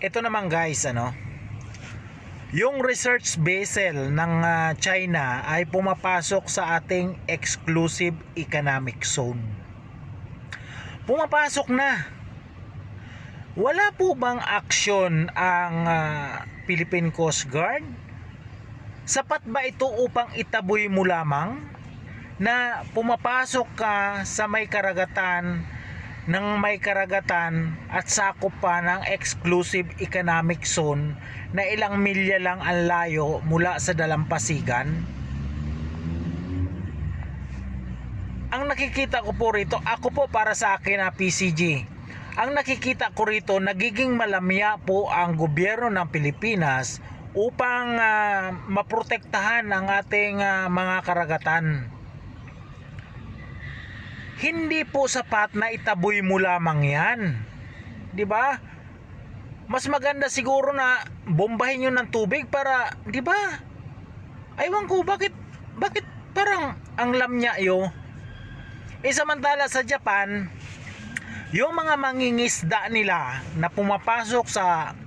Ito naman guys, yung research vessel ng China ay pumapasok sa ating exclusive economic zone. Pumapasok na. Wala po bang aksyon ang Philippine Coast Guard? Sapat ba ito upang itaboy mo lamang na pumapasok ka sa may karagatan at sakop pa ng exclusive economic zone na ilang milya lang ang layo mula sa dalampasigan? Ang nakikita ko po rito, ako po para sa akin PCG, ang nakikita ko rito, nagiging malamya po ang gobyerno ng Pilipinas upang maprotektahan ang ating mga karagatan. Hindi po sapat na itaboy mo lamang yan. 'Di ba? Mas maganda siguro na bombahin niyo ng tubig para, 'di ba? Aywan ko bakit parang ang lamnya 'yo. Samantala sa Japan, yung mga mangingisda nila na pumapasok sa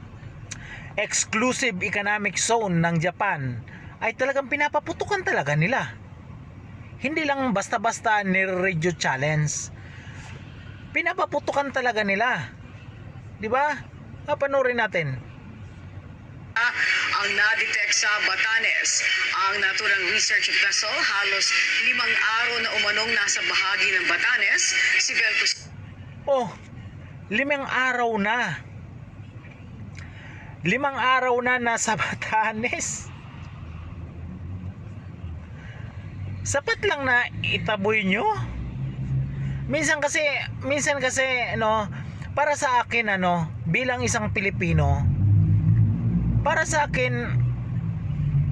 exclusive economic zone ng Japan ay talagang pinapaputukan talaga nila. Hindi lang basta-basta nire-radio challenge. Pinapaputukan talaga nila. 'Di ba? Panoorin natin. Ang na-detect sa Batanes, ang naturang research vessel halos 5 araw na umanong nasa bahagi ng Batanes, si Velcus. 5 araw na. 5 araw na nasa Batanes. Sapat lang na itaboy nyo? Minsan kasi para sa akin bilang isang Pilipino, para sa akin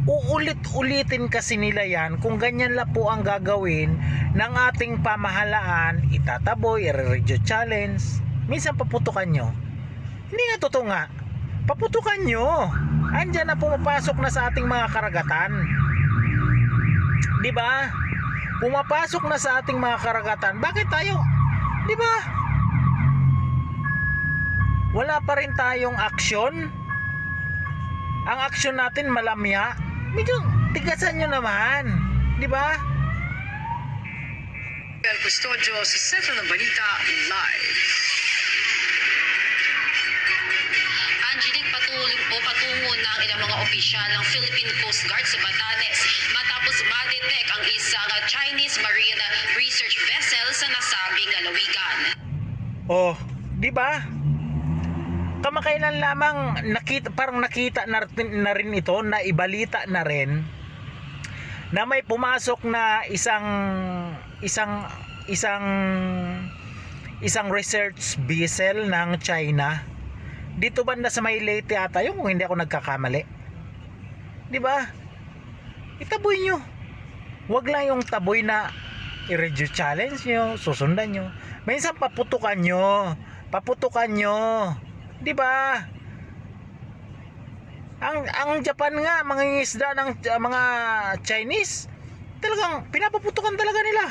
uulit-ulitin kasi nila yan kung ganyan lang po ang gagawin ng ating pamahalaan, itataboy, i-radio challenge, minsan paputukan nyo. Hindi nga totoo nga, paputukan nyo. Andyan na pumapasok na sa ating mga karagatan. 'Di ba? Pumapasok na sa ating mga karagatan. Bakit tayo? 'Di ba? Wala pa rin tayong aksyon. Ang aksyon natin malamya. Medyo tigasan nyo naman. 'Di ba? El Custodio sa Sentro ng Balita Live. Angelique, patungo ng ilang mga opisyal ng Philippine Coast Guard sa Batanes matapos ma-detect ang isang Chinese Marine Research Vessel sa nasabing lalawigan. 'Di ba? Kamakailan lamang nakita na rin ito, na ibalita na rin na may pumasok na isang research vessel ng China dito banda sa may Leyte ata yung, kung hindi ako nagkakamali. 'Di ba? Itaboy nyo. Wag lang yung taboy na i-radio challenge nyo, susundan nyo. Minsan paputukan nyo. 'Di ba? Ang Japan nga, mangingisda ng mga Chinese, talagang pinapaputukan talaga nila.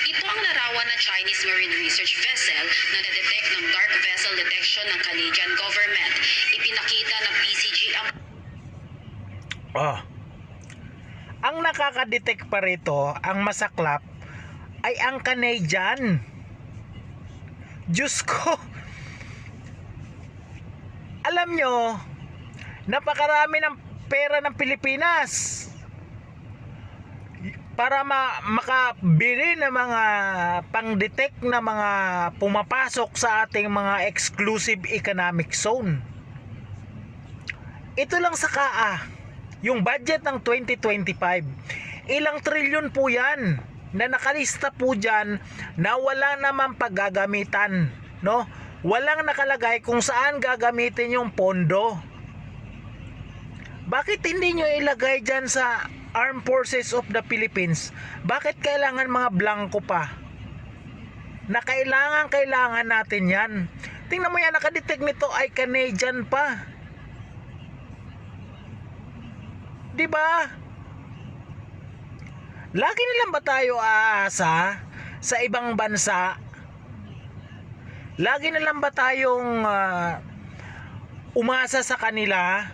Ito ang larawan ng Chinese Marine Research Vessel na na-detect ng dark vessel detection ng Canadian government. Ipinakita ng PCG ang nakaka-detect pa rito, ang masaklap, ay ang Canadian. Diyos ko. Alam nyo, napakarami ng pera ng Pilipinas para makabili ng mga pang-detect na mga pumapasok sa ating mga exclusive economic zone. Ito lang sa yung budget ng 2025, ilang trilyon po yan na nakalista po dyan na wala namang paggagamitan, no? Walang nakalagay kung saan gagamitin yung pondo. Bakit hindi nyo ilagay dyan sa Armed Forces of the Philippines? Bakit kailangan mga blanco pa? Na kailangan natin yan. Tingnan mo yan, nakadetect nito ay Canadian pa. 'Di ba? Lagi na lang ba tayo aasa sa ibang bansa Lagi na lang ba tayong umasa sa kanila?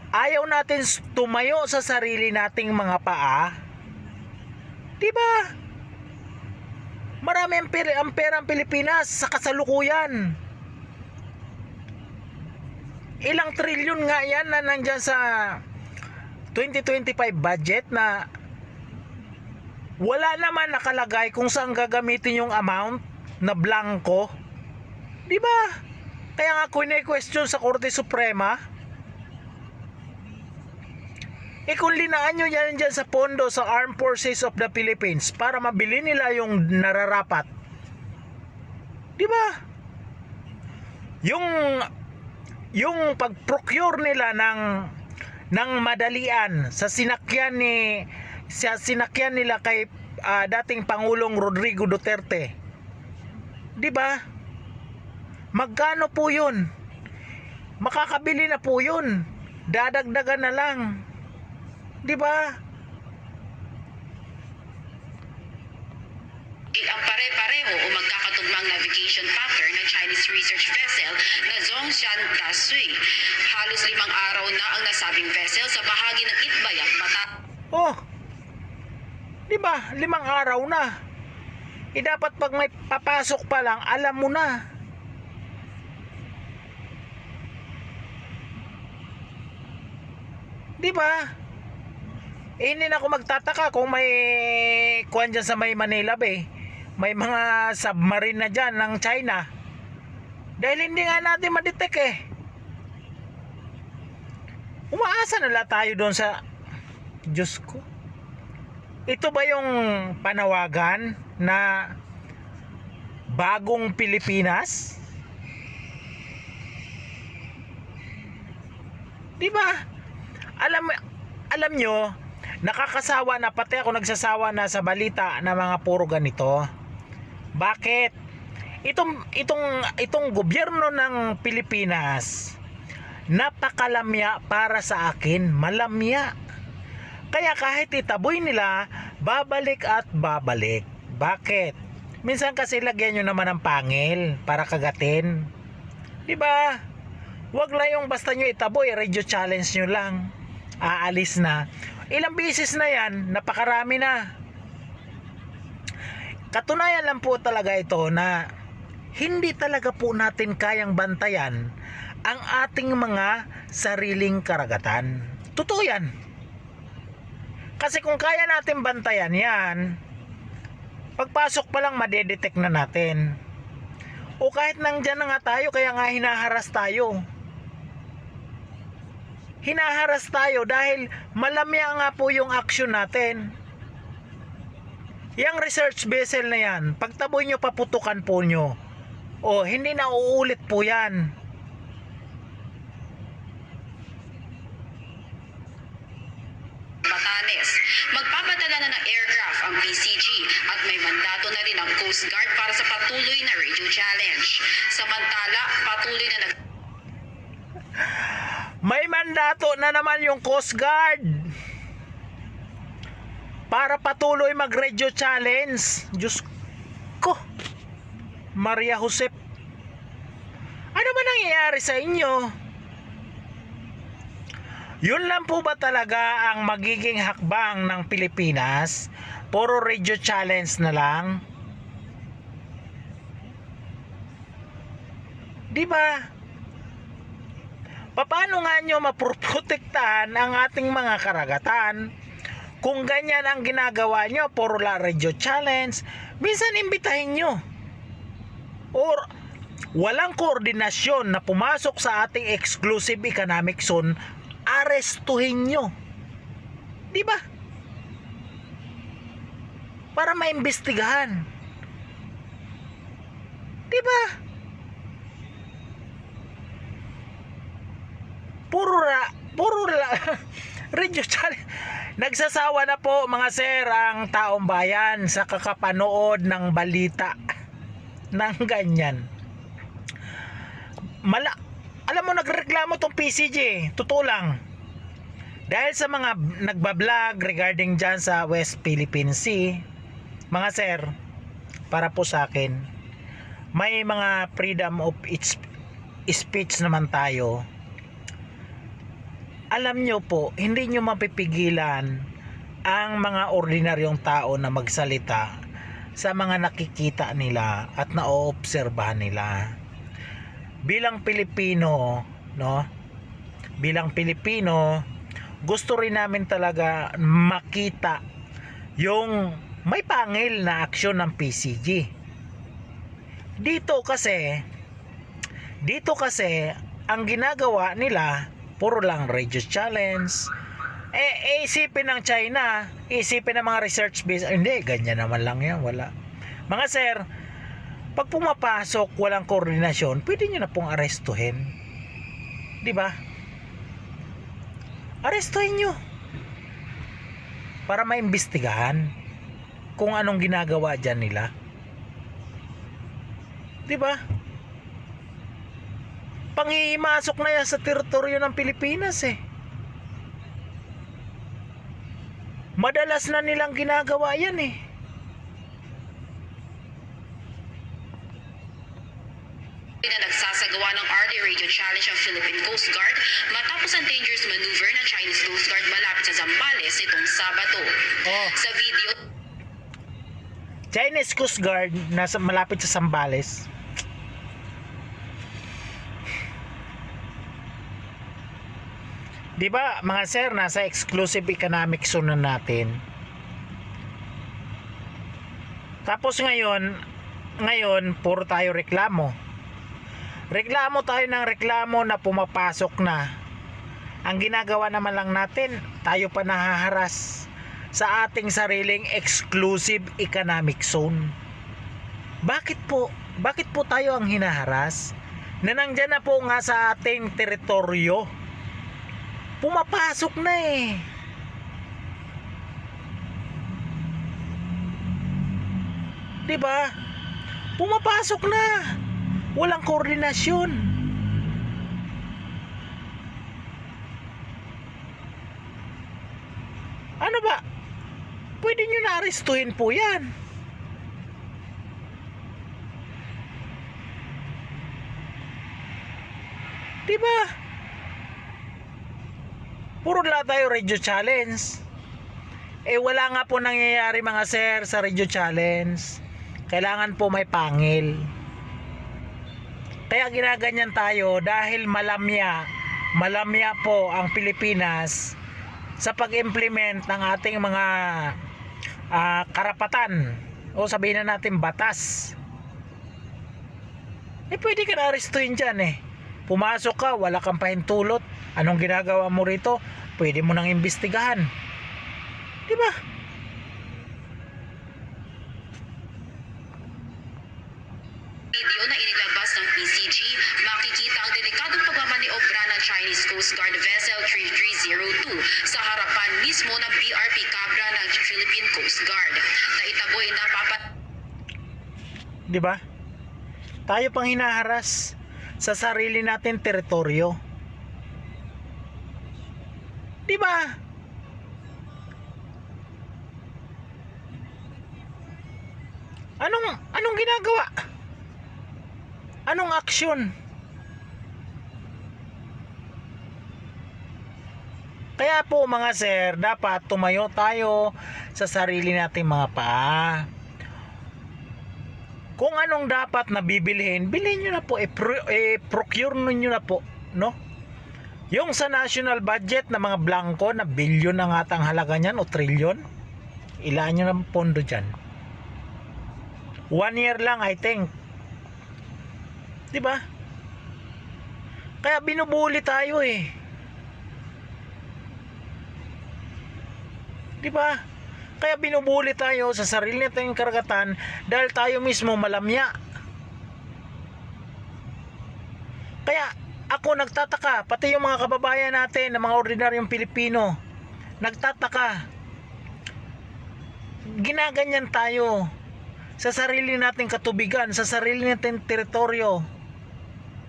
Ayaw natin tumayo sa sarili nating mga paa? Di ba? Marami ang pera ang Pilipinas sa kasalukuyan. Ilang trilyon nga yan na nandyan sa 2025 budget na wala naman nakalagay kung saan gagamitin yung amount na blanco. Di ba? Kaya nga question sa Korte Suprema. Kung linaan nyo yan dyan sa pondo sa Armed Forces of the Philippines para mabili nila yung nararapat. Di ba? Yung pag-procure nila ng madalian sa sinakyan nila kay dating Pangulong Rodrigo Duterte. 'Di ba? Magkano po 'yun? Makakabili na po 'yun. Dadagdagan na lang. 'Di ba? Ang pare-pareho o magkakatugmang navigation pattern ng Chinese research vessel na Zhongshan Dasui. Halos 5 araw na ang nasabing vessel sa bahagi ng Itbayat, Batangas. Oh. 'Di ba? 5 araw na. Dapat pag may papasok pa lang, alam mo na. Di ba? Hindi na ako magtataka kung may kuwan dyan sa may Manila Bay. May mga submarine na dyan ng China. Dahil hindi nga natin madetect eh. Umaasa na lang tayo doon sa Diyos ko. Ito ba yung panawagan na bagong Pilipinas? Di ba? Alam nyo, nakakasawa na, pati ako nagsasawa na sa balita na mga puro ganito. Bakit? Itong gobyerno ng Pilipinas, napakalamya para sa akin, malamya. Kaya kahit itaboy nila, babalik at babalik. Bakit? Minsan kasi lagyan nyo naman ng pangil para kagatin. Diba? Huwag lang yung basta nyo itaboy, radio challenge nyo lang. Aalis na. Ilang bisis na yan, napakarami na. Katunayan lang po talaga ito na hindi talaga po natin kayang bantayan ang ating mga sariling karagatan. Totoo yan. Kasi kung kaya natin bantayan yan, pagpasok pa lang madedetect na natin. O kahit nandyan na nga tayo, kaya nga hinaharas tayo. Hinaharas tayo dahil malamya nga po yung action natin. Yang research vessel na yan, pagtaboy nyo, paputukan po nyo. O, hindi na uulit po yan. Batanes. Magpapadala na ng aircraft ang PCG at may mandato na rin ang Coast Guard para sa patuloy na radio challenge. Samantala, patuloy na May mandato na naman yung Coast Guard para patuloy mag-radio challenge. Diyos ko, Maria Josep, ano ba nangyayari sa inyo? Yun lang po ba talaga ang magiging hakbang ng Pilipinas? Puro radio challenge na lang? Di ba? Paano nga nyo maprotektahan ang ating mga karagatan kung ganyan ang ginagawa nyo? Puro la radio challenge. Minsan imbitahin nyo. Or walang koordinasyon na pumasok sa ating exclusive economic zone, arestuhin nyo. Di ba? Para maimbestigahan. Di ba? Puro radio challenge. Nagsasawa na po mga sir ang taong bayan sa kakapanood ng balita ng ganyan. Alam mo, nagreklamo tong PCG, totoo lang. Dahil sa mga nagbablog regarding dyan sa West Philippine Sea, mga sir, para po sa akin, may mga freedom of speech naman tayo. Alam nyo po, hindi nyo mapipigilan ang mga ordinaryong tao na magsalita sa mga nakikita nila at naoobserbahan nila. Bilang Pilipino, no? Bilang Pilipino, gusto rin namin talaga makita yung may pangil na aksyon ng PCG. Dito kasi ang ginagawa nila puro lang radio challenge. Isipin ng China, isipin ng mga research base, hindi, ganyan naman lang yan, wala. Mga sir, pag pumapasok walang koordinasyon, pwede nyo na pong arestuhin. Di ba? Arestuhin nyo para maimbestigahan kung anong ginagawa dyan nila. Di ba? Panghihimasok na yan sa teritoryo ng Pilipinas eh. Madalas na nilang ginagawa yan eh. Na nagsasagawa ng RD Radio Challenge ang Philippine Coast Guard matapos ang dangerous maneuver ng Chinese Coast Guard malapit sa Zambales nitong Sabado. Oh. Sa video, Chinese Coast Guard nasa malapit sa Zambales. Di ba mga sir, nasa exclusive economic zone na natin. Tapos ngayon puro tayo reklamo. Reklamo tayo ng reklamo na pumapasok na. Ang ginagawa naman lang natin, tayo pa nahaharas sa ating sariling exclusive economic zone. Bakit po? Bakit po tayo ang hinaharas? Na nandyan na po nga sa ating teritoryo. Pumapasok na eh. Diba? Pumapasok na. Walang koordinasyon. Ano ba? Pwede nyo na arestuhin po yan. Diba? Puro lang tayo radio challenge. Wala nga po nangyayari mga sir sa radio challenge. Kailangan po may pangil. Kaya ginaganyan tayo dahil malamya po ang Pilipinas sa pag-implement ng ating mga karapatan o sabihin na natin batas. Pwede ka na arestuhin dyan eh. Pumasok ka, wala kang pahintulot. Anong ginagawa mo rito? Pwede mo nang imbestigahan. Diba? video na inilabas ng PCG, makikita ang delikadong pagmamaniobra ng Chinese Coast Guard Vessel 3302 sa harapan mismo ng BRP Cabra ng Philippine Coast Guard. Na itaboy na Diba? Tayo pang hinaharas sa sarili natin teritoryo. Diba? Anong ginagawa? Anong aksyon? Kaya po mga sir, dapat tumayo tayo sa sarili nating mga paa. Kung anong dapat na bibilhin, bilhin nyo na po, procure nyo na po, no? Yung sa national budget na mga blanco na bilyon na nga ang halaga niyan o trilyon, ilaan nyo ng pondo dyan. 1 year lang I think. Diba? Kaya binubuli tayo eh. Diba? Kaya binubuli tayo sa sarili nating karagatan dahil tayo mismo malamya. Kaya ako nagtataka, pati yung mga kababayan natin na mga ordinaryong Pilipino, nagtataka. Ginaganyan tayo sa sarili nating katubigan, sa sarili nating teritoryo.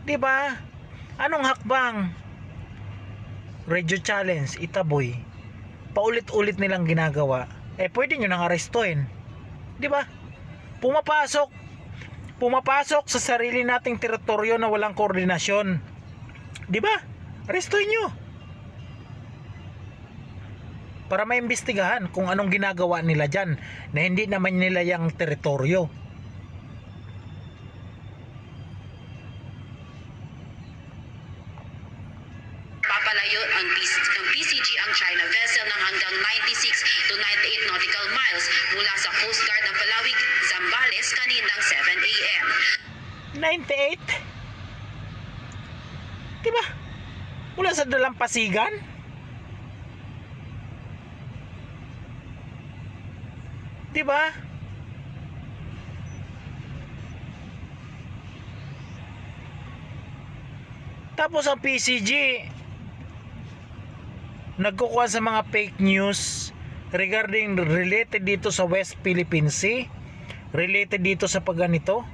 Diba? Anong hakbang? Radio challenge, itaboy. Paulit-ulit nilang ginagawa. Pwede nyo nang arestuhin. Diba? Pumapasok. Pumapasok sa sarili nating teritoryo na walang koordinasyon. Di ba? Arestuhin nyo. Para maimbestigahan kung anong ginagawa nila dyan na hindi naman nila yung teritoryo. Papalayo ng PCG ang China vessel ng hanggang 96 to 98 nautical miles mula sa Coast Guard ng Palawig, Zambales kaninang 7 a.m. 98? Diba? Mula sa Dalampasigan? Diba? Tapos ang PCG nagkukuha sa mga fake news regarding related dito sa West Philippine Sea, related dito sa pagganito.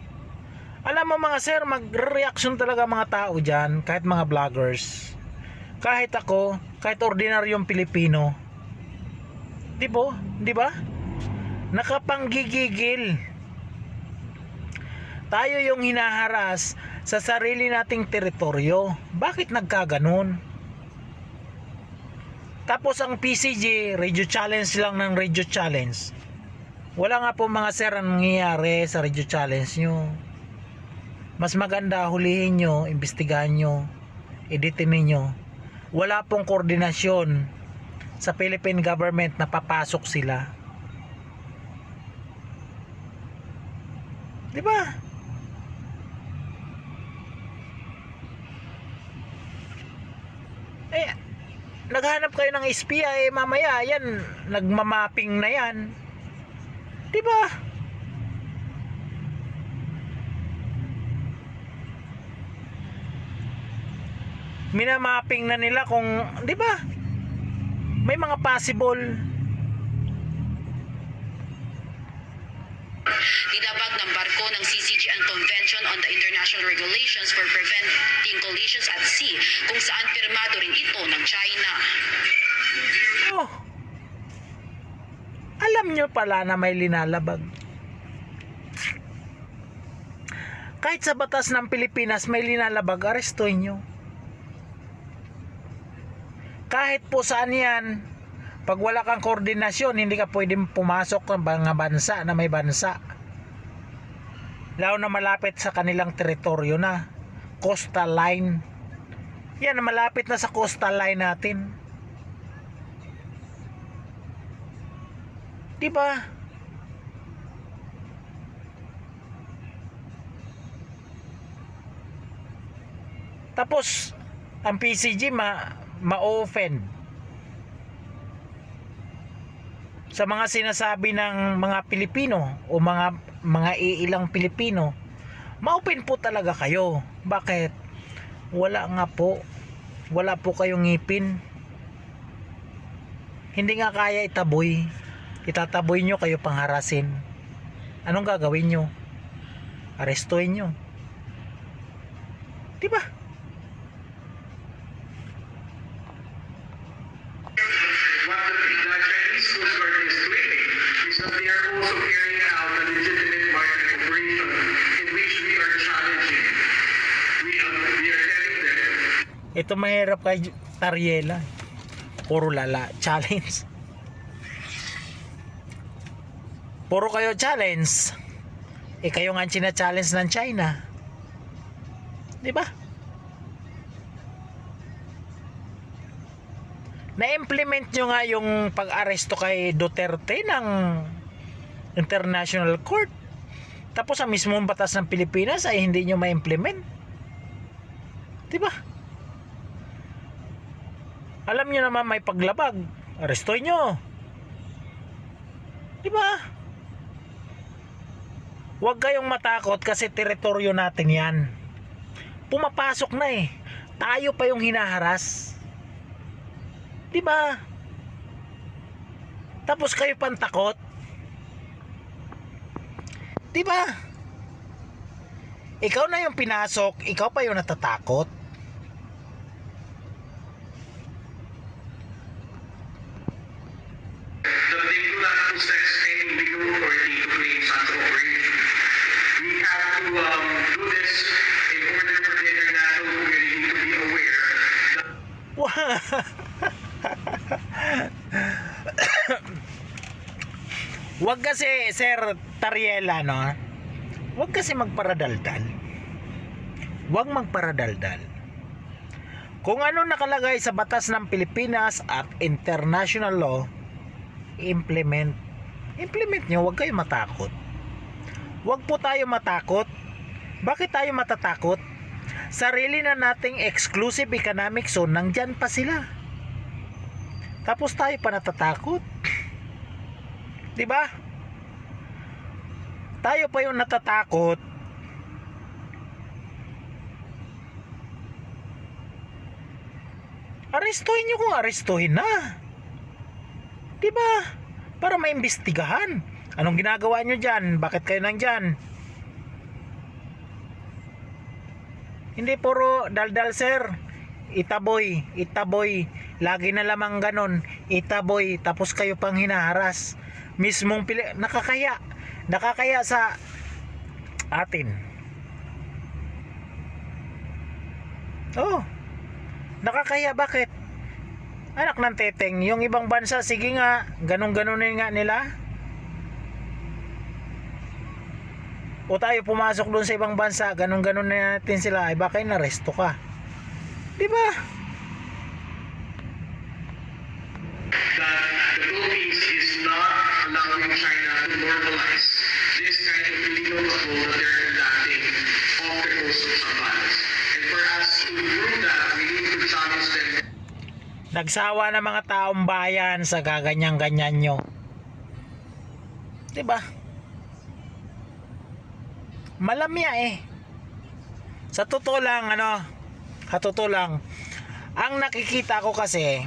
Alam mo mga sir, mag-reaction talaga mga tao dyan, kahit mga vloggers, kahit ako, kahit ordinaryong Pilipino. Di ba? Nakapanggigigil. Tayo yung hinaharas sa sarili nating teritoryo. Bakit nagkaganon? Tapos ang PCG, radio challenge lang ng radio challenge. Wala nga po mga sir ang nangyayari sa radio challenge nyo. Mas maganda hulihin nyo, imbestigahan nyo, editin ninyo. Wala pong koordinasyon sa Philippine government na papasok sila. Di ba? Eh, naghanap kayo ng espiya, mamaya yan, nagmamapping na yan. Di ba? Minamapping na nila kung, di ba? May mga possible. Dinabag ng barko ng CCG ang Convention on the International Regulations for Preventing Collisions at Sea, kung saan pirmado rin ito ng China. Oh. Alam nyo pala na may linalabag. Kahit sa batas ng Pilipinas may linalabag, arestuhin nyo. Kahit po saan yan, pag wala kang koordinasyon, hindi ka pwedeng pumasok ng mga bansa na may bansa. Lalo na malapit sa kanilang teritoryo na. Coastal line. Yan, malapit na sa coastal line natin. Diba? Tapos, ang PCG ma-offend sa mga sinasabi ng mga Pilipino o mga iilang Pilipino. Ma-open po talaga kayo. Bakit? Wala po kayong ngipin. Hindi nga kaya itaboy. Itataboy nyo, kayo pangharasin. Anong gagawin nyo? Arestuhin nyo. Diba? What the Chinese Coast Guard is doing is that they are also carrying out a legitimate market operation in which we are challenging. We are telling them. Ito mahirap kay Tariela. Puro lala. Challenge. Puro kayo challenge. Kayo nga china-challenge ng China. Diba? Na-implement nyo nga yung pag-aresto kay Duterte ng International Court. Tapos sa mismong batas ng Pilipinas ay hindi nyo ma-implement. Diba? Alam nyo naman may paglabag. Arestoy nyo. Diba? Huwag kayong matakot kasi teritoryo natin yan. Pumapasok na eh. Tayo pa yung hinaharas. Diba? Tapos kayo pang takot. Diba? Ikaw na yung pinasok, ikaw pa yung natatakot. That they do not possess any legal authority to claim such operation. We have to to do this in order for the international community to be aware that Wag kasi, Sir Tariela, no? Wag kasi magparadaldal. Wag magparadaldal. Kung ano nakalagay sa batas ng Pilipinas at international law, implement nyo. Wag kayo matakot. Wag po tayo matakot. Bakit tayo matatakot? Sarili na nating exclusive economic zone, nandyan pa sila. Tapos tayo pa natatakot. Diba? Tayo pa yung natatakot. Arestuhin nyo kung arestuhin na. Diba? Para maimbestigahan. Anong ginagawa nyo dyan? Bakit kayo nandyan? Hindi puro daldal, sir. Itaboy. Lagi na lamang ganon. Itaboy. Tapos kayo pang hinaharas. Mismong nakakaya. Nakakaya sa atin. Oh. Nakakaya, bakit? Anak ng teteng, yung ibang bansa, sige nga, ganun-ganunin nga nila. O tayo pumasok doon sa ibang bansa, ganun-ganunin natin sila, ay baka inaresto ka. Diba? that the Philippines is not allowing China to normalize this kind of illegal patrol that they're conducting off the coast of Zambales. And for us to prove that, we need to challenge them. Nagsawa na mga taong bayan sa gaganyan-ganyan nyo. Diba? Malamya eh. Sa totoo lang, ang nakikita ko kasi,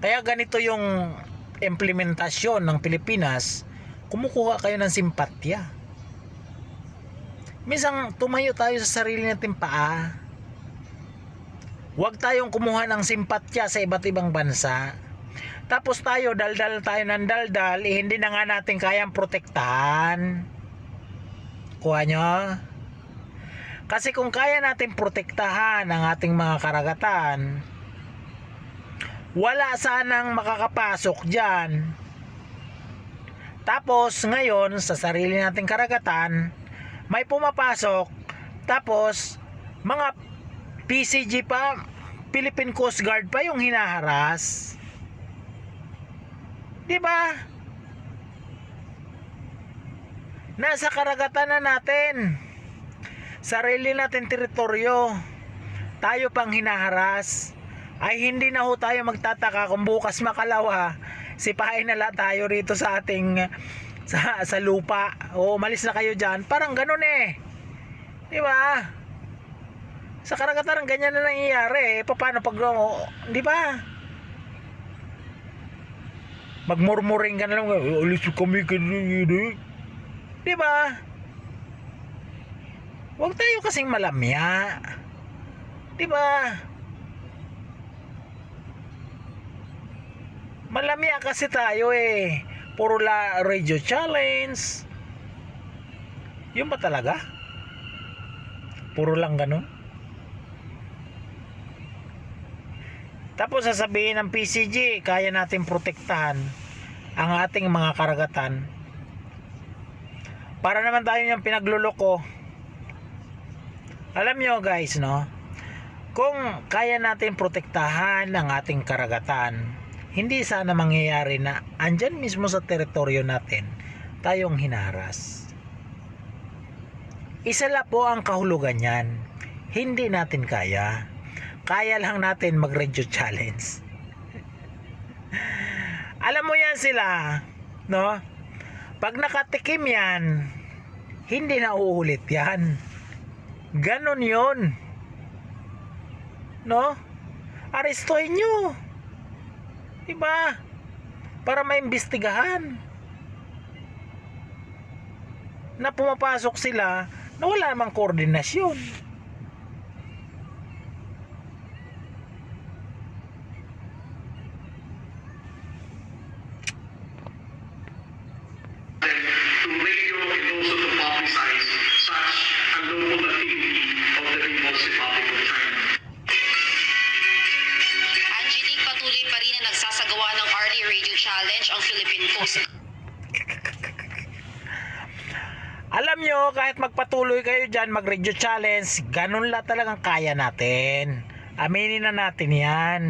kaya ganito yung implementasyon ng Pilipinas, kumukuha kayo ng simpatya. Minsan tumayo tayo sa sarili nating paa. Huwag tayong kumuha ng simpatya sa iba't ibang bansa. Tapos tayo, daldal tayo ng daldal, hindi na nga natin kayang protektahan. Kuha nyo? Kasi kung kaya natin protektahan ang ating mga karagatan, wala sanang makakapasok dyan. Tapos ngayon, sa sarili nating karagatan, may pumapasok, tapos mga PCG pa, Philippine Coast Guard pa yung hinaharas. Diba? Nasa karagatan na natin, sarili natin teritoryo, tayo pang hinaharas. Ay hindi na ho tayo magtataka kung bukas makalawa, sipahin na lang tayo rito sa ating sa lupa. O umalis na kayo dyan. Parang ganun eh. Diba? Sa karagatan ganyan na nangyayari eh. Paano pag di ba? Magmurmuring ka na lang, alis kami kanina. Di ba? Huwag tayo kasing malamya. Di ba? Malamya kasi tayo eh. Puro radio challenge. Yun ba talaga? Puro lang ganun? Tapos sasabihin ng PCG, kaya natin protektahan ang ating mga karagatan. Para naman tayo yung pinagluloko. Alam nyo guys, no? Kung kaya natin protektahan ang ating karagatan, hindi sana mangyayari na andyan mismo sa teritoryo natin tayong hinaras. Isa lang po ang kahulugan yan. Hindi natin kaya. Kaya lang natin mag-radio challenge. Alam mo yan sila, no? Pag nakatikim yan, hindi na uulit yan. Ganon yun. No? Arestuhin nyo. Diba? Para maimbestigahan. Na pumapasok sila na wala namang koordinasyon. To radio and also to publicize such an challenge ang Philippine Coast Guard. Alam nyo, kahit magpatuloy kayo dyan, mag-radio challenge, ganun la talagang kaya natin. Aminin na natin yan.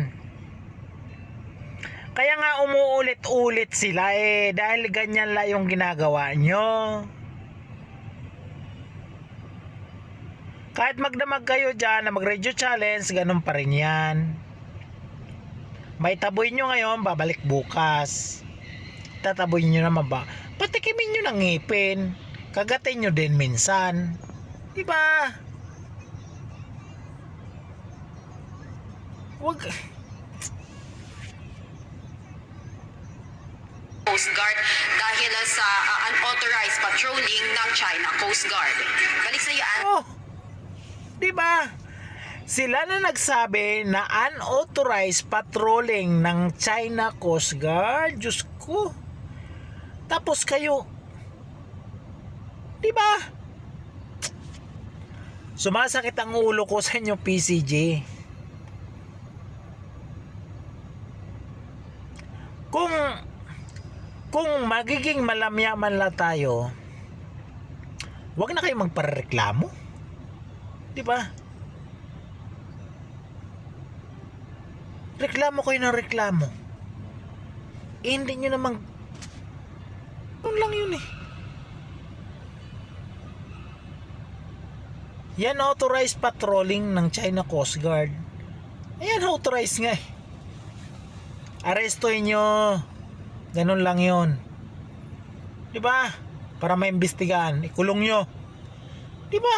Kaya nga umuulit-ulit sila dahil ganyan la yung ginagawa nyo. Kahit magdamag kayo dyan na mag-radio challenge, ganun pa rin yan. May taboy nyo ngayon, babalik bukas. Tataboy nyo naman ba? Patikimin nyo ng ngipin. Kagatin nyo din minsan. Diba? Wag. Coast Guard dahil sa unauthorized patrolling ng China Coast Guard. Balik sa iyo, Oh. Diba? Sila na nagsabi na unauthorized patrolling ng China Coast Guard. Diyos ko. Tapos kayo, diba? Sumasakit ang ulo ko sa inyo, PCG. Kung magiging malamya man la tayo, wag na kayo magpareklamo. Diba? Reklamo kayo ng reklamo. Hindi nyo namang yun lang yun Yan authorized patrolling ng China Coast Guard. Ayan, authorized nga Arestuhin nyo. Ganun lang yun. Diba? Para maimbestigahan. Ikulong nyo. Diba?